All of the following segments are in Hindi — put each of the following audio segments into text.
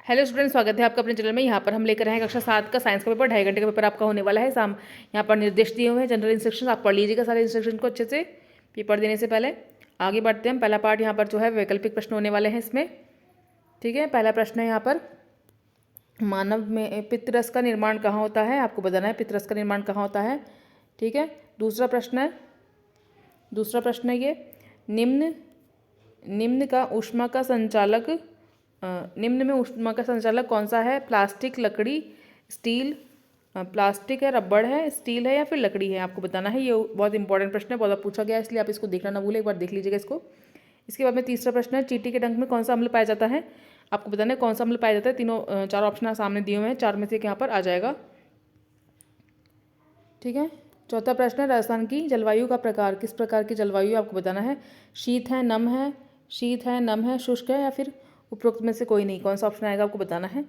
हेलो स्टूडेंट, स्वागत है आपका अपने चैनल में। यहाँ पर हम लेकर आए हैं कक्षा 7 का साइंस का पेपर। 2.5 घंटे का पेपर आपका होने वाला है। शाम यहाँ पर निर्देश दिए हुए हैं, जनरल इंस्ट्रक्शन। आप पढ़ लीजिएगा सारे इंस्ट्रक्शन को अच्छे से पेपर देने से पहले। आगे बढ़ते हैं। पहला पार्ट यहाँ पर जो है वैकल्पिक प्रश्न होने वाले हैं इसमें। ठीक है, पहला प्रश्न है यहाँ पर, मानव में पित्तरस का निर्माण कहाँ होता है? आपको बताना है पित्तरस का निर्माण कहाँ होता है। ठीक है, दूसरा प्रश्न है ये, निम्न का ऊष्मा का संचालक निम्न में ऊष्मा का संचालक कौन सा है? प्लास्टिक, लकड़ी, स्टील। प्लास्टिक है, रबड़ है, स्टील है या फिर लकड़ी है? आपको बताना है। ये बहुत इंपॉर्टेंट प्रश्न है, बहुत पूछा गया है, इसलिए आप इसको देखना ना भूलें, एक बार देख लीजिएगा इसको। इसके बाद में तीसरा प्रश्न है, चींटी के डंक में कौन सा अम्ल पाया जाता है? आपको बताना है कौन सा अम्ल पाया जाता है। तीनों चार ऑप्शन सामने दिए हुए हैं, चार में से एक यहाँ पर आ जाएगा। ठीक है, चौथा प्रश्न है, राजस्थान की जलवायु का प्रकार, किस प्रकार की जलवायु आपको बताना है? शीत है, नम है, शुष्क है या फिर उपरोक्त में से कोई नहीं? कौन सा ऑप्शन आएगा आपको बताना है।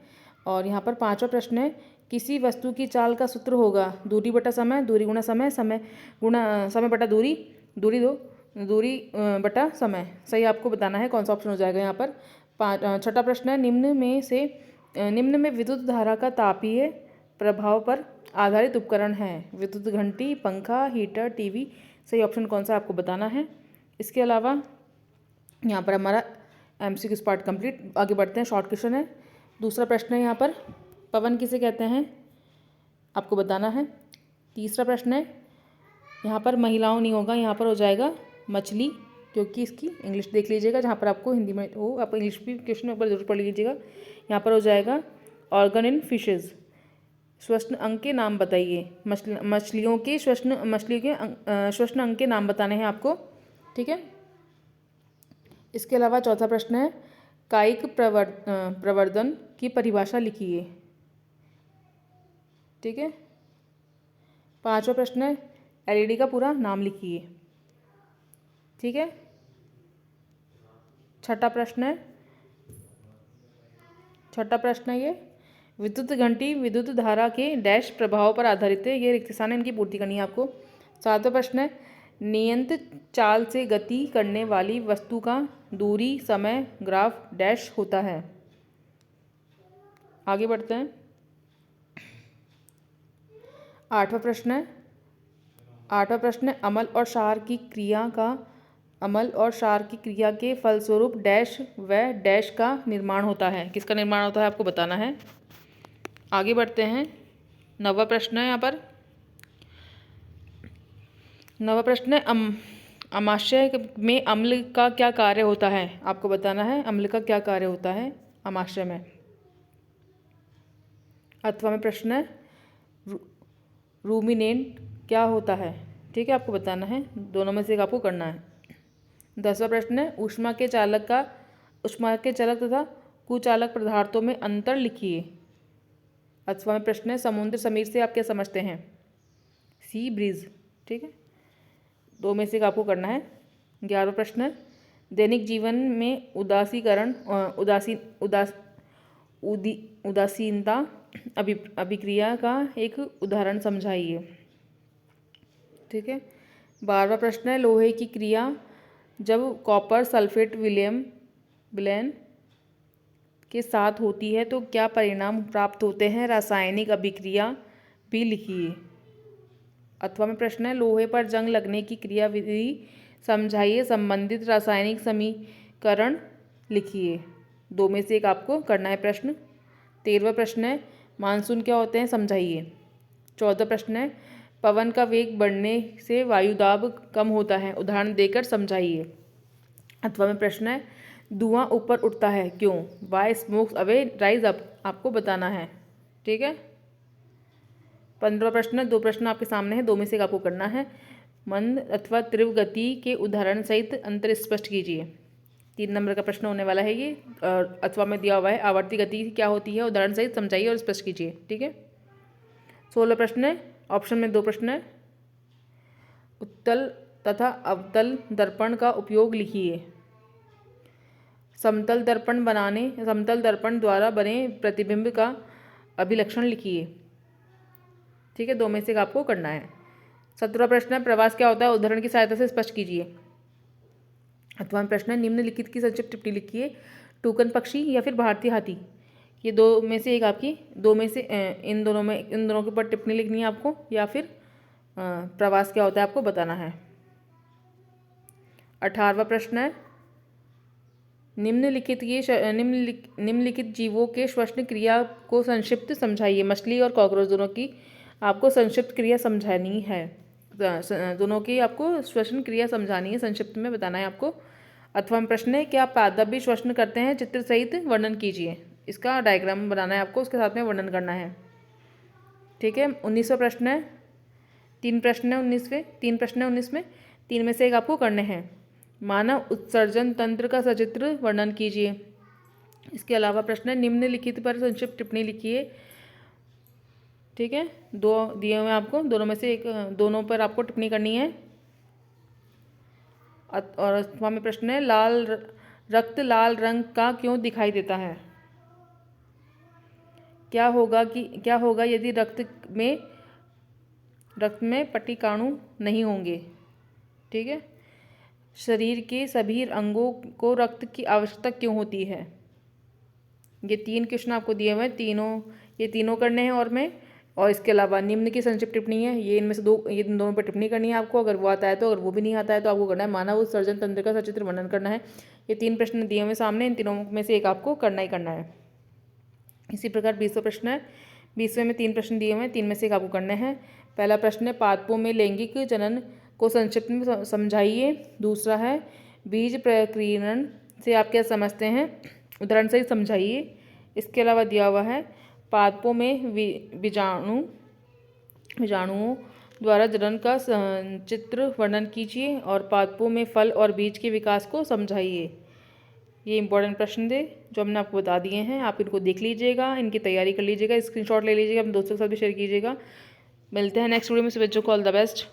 और यहाँ पर पांचवा प्रश्न है, किसी वस्तु की चाल का सूत्र होगा दूरी बटा समय, दूरी गुणा समय, समय गुणा समय बटा दूरी, दूरी बटा समय। सही आपको बताना है कौन सा ऑप्शन हो जाएगा यहाँ पर। छठा प्रश्न है, निम्न में विद्युत धारा का तापीय प्रभाव पर आधारित उपकरण है। विद्युत घंटी, पंखा, हीटर, टीवी। सही ऑप्शन कौन सा आपको बताना है। इसके अलावा यहाँ पर हमारा MCQ पार्ट कंप्लीट। आगे बढ़ते हैं, शॉर्ट क्वेश्चन है। दूसरा प्रश्न है यहाँ पर, पवन किसे कहते हैं? आपको बताना है। तीसरा प्रश्न है यहाँ पर, महिलाओं नहीं होगा, यहाँ पर हो जाएगा मछली, क्योंकि इसकी इंग्लिश देख लीजिएगा, जहाँ पर आपको हिंदी में हो, आप इंग्लिश भी क्वेश्चन एक बार जरूर पढ़ लीजिएगा। यहाँ पर हो जाएगा ऑर्गन इन फिशेज। श्वसन अंग के नाम बताइए। मछलियों के श्वसन अंग के नाम बताने हैं आपको। ठीक है, इसके अलावा चौथा प्रश्न है, कायिक प्रवर्धन की परिभाषा लिखिए। ठीक है, पांचवा प्रश्न है, LED का पूरा नाम लिखिए। ठीक है, छठा प्रश्न है ये, विद्युत घंटी विद्युत धारा के डैश प्रभाव पर आधारित है। ये रिक्त स्थान है, इनकी पूर्ति करनी है आपको। सातवां प्रश्न है, नियंत्रित चाल से गति करने वाली वस्तु का दूरी, समय, ग्राफ डैश होता है। आगे बढ़ते हैं। आठवां प्रश्न है, अमल और क्षार की क्रिया के फलस्वरूप डैश व डैश का निर्माण होता है। किसका निर्माण होता है आपको बताना है। आगे बढ़ते हैं। नवा प्रश्न है यहाँ पर, अमाशय में अम्ल का क्या कार्य होता है? आपको बताना है अम्ल का क्या कार्य होता है अमाशय में। अथवा में प्रश्न है, रूमिनेंट क्या होता है? ठीक है, आपको बताना है, दोनों में से एक आपको करना है। 10वां प्रश्न है, ऊष्मा के चालक तथा कुचालक पदार्थों में अंतर लिखिए। अथवा में प्रश्न है, समुद्र समीर से आप क्या समझते हैं? Sea breeze. ठीक है, दो में से एक आपको करना है। 11वां प्रश्न है, दैनिक जीवन में उदासीनता अभिक्रिया का एक उदाहरण समझाइए। ठीक है, 12वां प्रश्न है, लोहे की क्रिया जब कॉपर सल्फेट विलयन के साथ होती है तो क्या परिणाम प्राप्त होते हैं? रासायनिक अभिक्रिया भी लिखिए। अथवा में प्रश्न है, लोहे पर जंग लगने की क्रिया विधि समझाइए, संबंधित रासायनिक समीकरण लिखिए। दो में से एक आपको करना है प्रश्न। 13वां प्रश्न है, मानसून क्या होते हैं समझाइए। 14वां प्रश्न है, पवन का वेग बढ़ने से वायुदाब कम होता है, उदाहरण देकर समझाइए। अथवा में प्रश्न है, धुआं ऊपर उठता है क्यों? Why smokes away rise up, आपको बताना है। ठीक है, 15वां प्रश्न है, दो प्रश्न आपके सामने है, दो में से एक आपको करना है। मंद अथवा तीव्र गति के उदाहरण सहित अंतर स्पष्ट कीजिए। 3 नंबर का प्रश्न होने वाला है ये, अथवा में दिया हुआ है, आवर्ती गति क्या होती है उदाहरण सहित समझाइए और स्पष्ट कीजिए। ठीक है, 16 प्रश्न है, ऑप्शन में 2 प्रश्न है। उत्तल तथा अवतल दर्पण का उपयोग लिखिए। समतल दर्पण द्वारा बने प्रतिबिंब का अभिलक्षण लिखिए। ठीक है, दो में से एक आपको करना है। 17वां प्रश्न है, प्रवास क्या होता है उदाहरण की सहायता से स्पष्ट कीजिए। अथवा प्रश्न है, निम्नलिखित की संक्षिप्त टिप्पणी लिखिए। टूकन पक्षी या फिर भारतीय हाथी ये दो में से एक आपकी, दो में से इन दोनों के ऊपर टिप्पणी लिखनी है आपको, या फिर प्रवास क्या होता है आपको बताना है। 18वां प्रश्न है, निम्नलिखित जीवों के श्वसन क्रिया को संक्षिप्त समझाइए। मछली और कॉकरोच दोनों की आपको संक्षिप्त क्रिया समझानी है, दोनों की आपको श्वसन क्रिया समझानी है, संक्षिप्त में बताना है आपको। 8वां प्रश्न है, क्या पादप भी श्वसन करते हैं? चित्र सहित वर्णन कीजिए। इसका डायग्राम बनाना है आपको, उसके साथ में वर्णन करना है। ठीक है। 19वां प्रश्न है, 3 प्रश्न है 19 में 3 में से एक आपको करने हैं। मानव उत्सर्जन तंत्र का सचित्र वर्णन कीजिए। इसके अलावा प्रश्न है, निम्नलिखित पर संक्षिप्त टिप्पणी लिखिए। ठीक है, 2 दिए हुए आपको, दोनों में से एक, दोनों पर आपको टिप्पणी करनी है। और 8वां प्रश्न है, रक्त लाल रंग का क्यों दिखाई देता है? क्या होगा यदि रक्त में पट्टिकाणु नहीं होंगे? ठीक है। शरीर के सभी अंगों को रक्त की आवश्यकता क्यों होती है? ये 3 क्वेश्चन आपको दिए हुए हैं, ये तीनों करने हैं। और इसके अलावा निम्न की संक्षिप्त टिप्पणी है, ये इनमें से ये दोनों पर टिप्पणी करनी है आपको। अगर वो आता है तो, अगर वो भी नहीं आता है तो आपको करना है मानव उत्सर्जन तंत्र का सचित्र वर्णन करना है। ये 3 प्रश्न दिए हुए सामने, इन तीनों में से एक आपको करना ही करना है। इसी प्रकार 20वां प्रश्न है, 20वें में 3 प्रश्न दिए हुए हैं, 3 में से एक आपको करने हैं। पहला प्रश्न है, पादपों में लैंगिक जनन को संक्षिप्त में समझाइए। दूसरा है, बीज प्रकीर्णन से आप क्या समझते हैं? उदाहरण से ही समझाइए। इसके अलावा दिया हुआ है, पादपों में बीजाणुओं द्वारा जनन का चित्र वर्णन कीजिए और पादपों में फल और बीज के विकास को समझाइए। ये इंपॉर्टेंट प्रश्न थे जो हमने आपको बता दिए हैं, आप इनको देख लीजिएगा, इनकी तैयारी कर लीजिएगा, स्क्रीनशॉट ले लीजिएगा, अपने दोस्तों के साथ भी शेयर कीजिएगा। मिलते हैं नेक्स्ट वीडियो में। बच्चों को ऑल द बेस्ट।